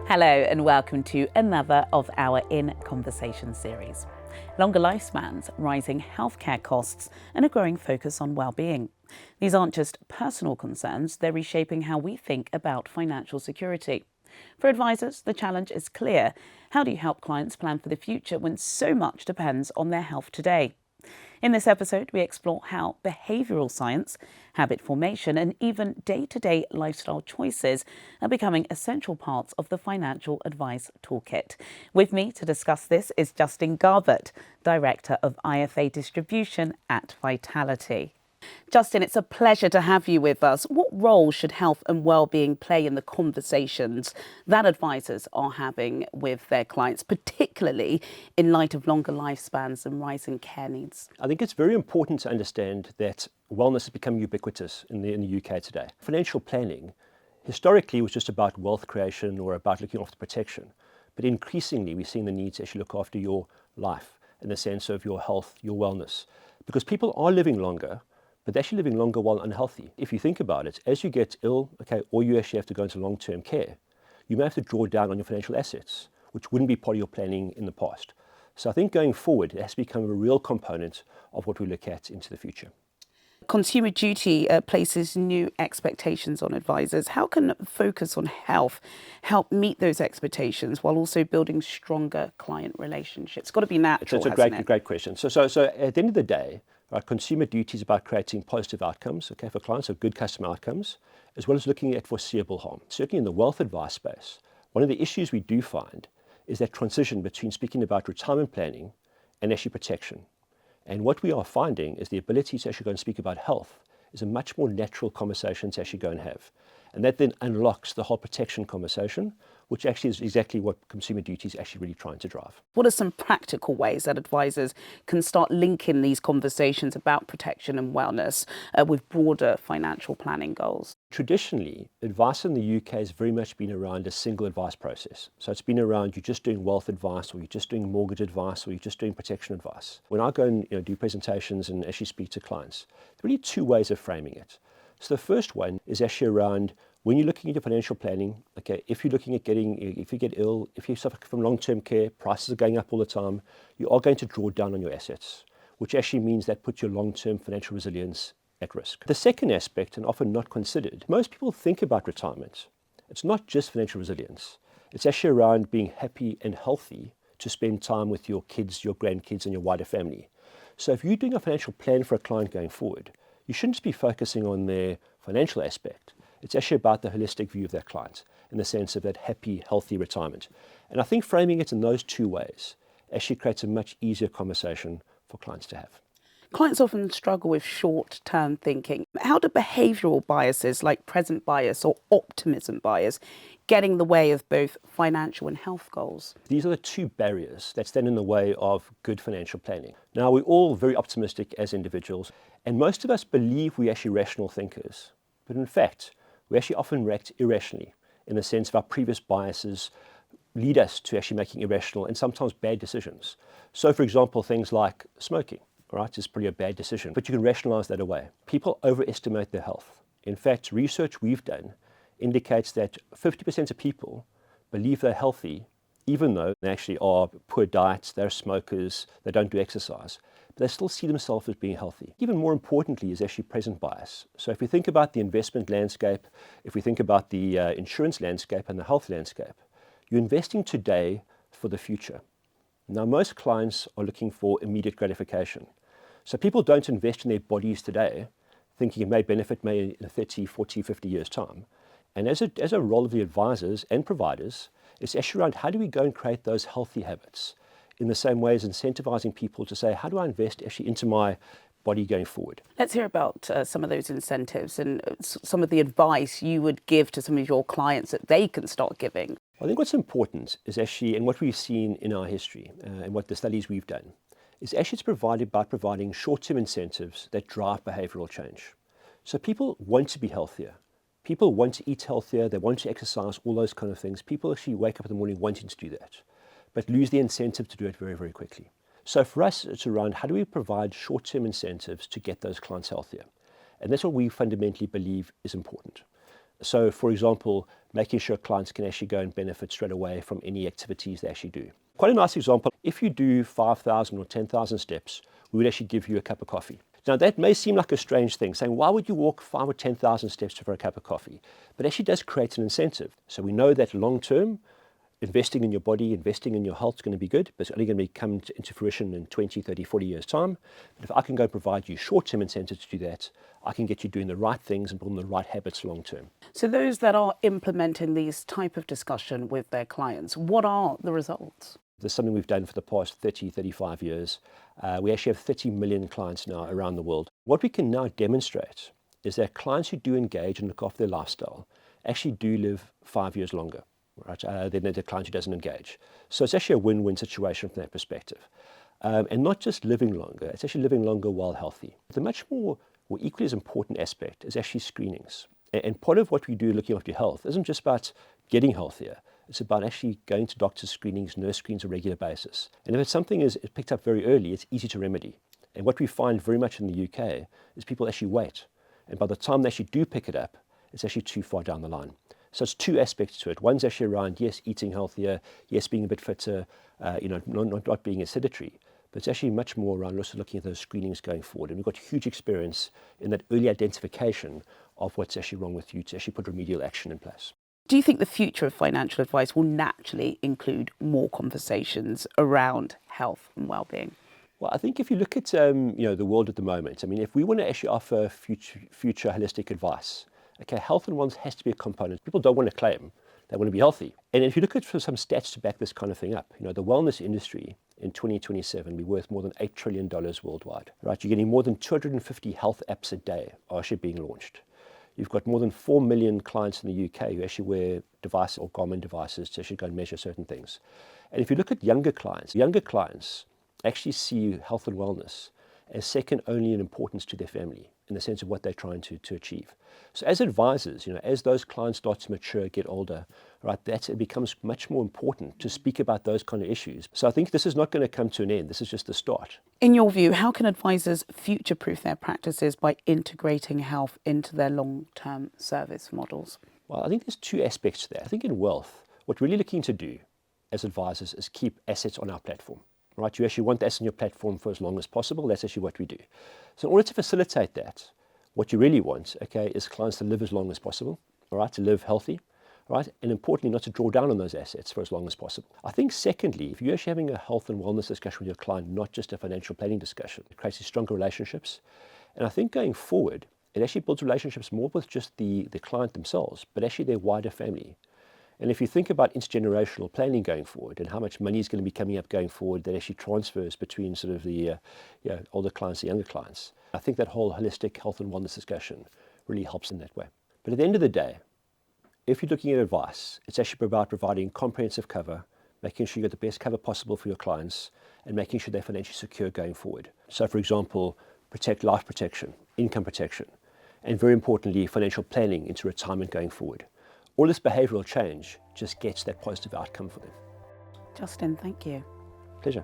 Hello and welcome to another of our In Conversation series. Longer lifespans, rising healthcare costs and a growing focus on well-being. These aren't just personal concerns, they're reshaping how we think about financial security. For advisors, the challenge is clear. How do you help clients plan for the future when so much depends on their health today? In this episode, we explore how behavioural science, habit formation and even day-to-day lifestyle choices are becoming essential parts of the financial advice toolkit. With me to discuss this is Justin Garbutt, Director of IFA Distribution at Vitality. Justin, it's a pleasure to have you with us. What role should health and well-being play in the conversations that advisors are having with their clients, particularly in light of longer lifespans and rising care needs? I think it's very important to understand that wellness has become ubiquitous in the UK today. Financial planning historically was just about wealth creation or about looking after protection. But increasingly, we're seeing the need to actually look after your life in the sense of your health, your wellness. Because people are living longer, but they're actually living longer while unhealthy. If you think about it, as you get ill, or you actually have to go into long-term care, you may have to draw down on your financial assets, which wouldn't be part of your planning in the past. So I think going forward, it has to become a real component of what we look at into the future. Consumer Duty places new expectations on advisors. How can focus on health help meet those expectations while also building stronger client relationships? It's got to be natural. It's a great question. So at the end of the day, Consumer Duty is about creating positive outcomes, for clients, so good customer outcomes, as well as looking at foreseeable harm. Certainly in the wealth advice space, one of the issues we do find is that transition between speaking about retirement planning and actually protection. And what we are finding is the ability to actually go and speak about health is a much more natural conversation to actually go and have. And that then unlocks the whole protection conversation, which actually is exactly what Consumer Duty is actually really trying to drive. What are some practical ways that advisors can start linking these conversations about protection and wellness with broader financial planning goals? Traditionally, advice in the UK has very much been around a single advice process. So it's been around you're just doing wealth advice, or you're just doing mortgage advice, or you're just doing protection advice. When I go and do presentations and actually speak to clients, there are really two ways of framing it. So the first one is actually around when you're looking at your financial planning, if you're looking at if you get ill, if you suffer from long-term care, prices are going up all the time, you are going to draw down on your assets, which actually means that puts your long-term financial resilience at risk. The second aspect, and often not considered, most people think about retirement. It's not just financial resilience. It's actually around being happy and healthy to spend time with your kids, your grandkids, and your wider family. So if you're doing a financial plan for a client going forward, you shouldn't just be focusing on their financial aspect. It's actually about the holistic view of their client in the sense of that happy, healthy retirement. And I think framing it in those two ways actually creates a much easier conversation for clients to have. Clients often struggle with short-term thinking. How do behavioural biases like present bias or optimism bias get in the way of both financial and health goals? These are the two barriers that stand in the way of good financial planning. Now, we're all very optimistic as individuals, and most of us believe we're actually rational thinkers. But in fact, we actually often react irrationally in the sense of our previous biases lead us to actually making irrational and sometimes bad decisions. So, for example, things like smoking. Right, it's probably a bad decision, but you can rationalize that away. People overestimate their health. In fact, research we've done indicates that 50% of people believe they're healthy, even though they actually are poor diets, they're smokers, they don't do exercise, but they still see themselves as being healthy. Even more importantly is actually present bias. So if we think about the investment landscape, if we think about the insurance landscape and the health landscape, you're investing today for the future. Now, most clients are looking for immediate gratification. So people don't invest in their bodies today, thinking it may benefit me in 30, 40, 50 years' time. And as a role of the advisors and providers, it's actually around how do we go and create those healthy habits in the same way as incentivizing people to say, how do I invest actually into my body going forward? Let's hear about some of those incentives and some of the advice you would give to some of your clients that they can start giving. I think what's important is actually, and what we've seen in our history and what the studies we've done, is actually it's provided by providing short-term incentives that drive behavioral change. So people want to be healthier. People want to eat healthier, they want to exercise, all those kind of things. People actually wake up in the morning wanting to do that, but lose the incentive to do it very, very quickly. So for us, it's around how do we provide short-term incentives to get those clients healthier? And that's what we fundamentally believe is important. So, for example, making sure clients can actually go and benefit straight away from any activities they actually do. Quite a nice example, if you do 5,000 or 10,000 steps, we would actually give you a cup of coffee. Now, that may seem like a strange thing, saying, why would you walk 5,000 or 10,000 steps for a cup of coffee? But it actually does create an incentive. So we know that long term, investing in your body, investing in your health is going to be good, but it's only going to come into fruition in 20, 30, 40 years' time. But if I can go provide you short-term incentives to do that, I can get you doing the right things and building the right habits long term. So those that are implementing these type of discussion with their clients, what are the results? This is something we've done for the past 30, 35 years. We actually have 30 million clients now around the world. What we can now demonstrate is that clients who do engage and look after their lifestyle actually do live 5 years longer, right, than the client who doesn't engage. So it's actually a win-win situation from that perspective. And not just living longer, it's actually living longer while healthy. The much more or equally as important aspect is actually screenings. And part of what we do looking after your health isn't just about getting healthier. It's about actually going to doctor's screenings, nurse screens on a regular basis. And if it's something is picked up very early, it's easy to remedy. And what we find very much in the UK is people actually wait. And by the time they actually do pick it up, it's actually too far down the line. So it's two aspects to it. One's actually around, yes, eating healthier, yes, being a bit fitter, not being as sedentary. But it's actually much more around also looking at those screenings going forward. And we've got huge experience in that early identification of what's actually wrong with you to actually put remedial action in place. Do you think the future of financial advice will naturally include more conversations around health and well-being? Well, I think if you look at the world at the moment, I mean, if we want to actually offer future holistic advice, okay, health and wellness has to be a component. People don't want to claim they want to be healthy. And if you look at some stats to back this kind of thing up, the wellness industry in 2027 will be worth more than $8 trillion worldwide. Right? You're getting more than 250 health apps a day are actually being launched. You've got more than 4 million clients in the UK who actually wear devices or Garmin devices to actually go and measure certain things. And if you look at younger clients actually see health and wellness as second only in importance to their family in the sense of what they're trying to achieve. So as advisors, as those clients start to mature, get older, right, it becomes much more important to speak about those kind of issues. So I think this is not going to come to an end. This is just the start. In your view, how can advisors future-proof their practices by integrating health into their long-term service models? Well, I think there's two aspects to that. I think in wealth, what we're really looking to do as advisors is keep assets on our platform. Right, you actually want this on your platform for as long as possible. That's actually what we do. So in order to facilitate that, what you really want, okay, is clients to live as long as possible, all right, to live healthy, right, and importantly, not to draw down on those assets for as long as possible. I think secondly, if you're actually having a health and wellness discussion with your client, not just a financial planning discussion, it creates these stronger relationships. And I think going forward, it actually builds relationships more with just the client themselves, but actually their wider family. And if you think about intergenerational planning going forward and how much money is going to be coming up going forward that actually transfers between sort of the older clients and younger clients, I think that whole holistic health and wellness discussion really helps in that way. But at the end of the day, if you're looking at advice, it's actually about providing comprehensive cover, making sure you get the best cover possible for your clients, and making sure they're financially secure going forward. So, for example, protect life protection, income protection, and very importantly, financial planning into retirement going forward. All this behavioural change just gets that positive outcome for them. Justin, thank you. Pleasure.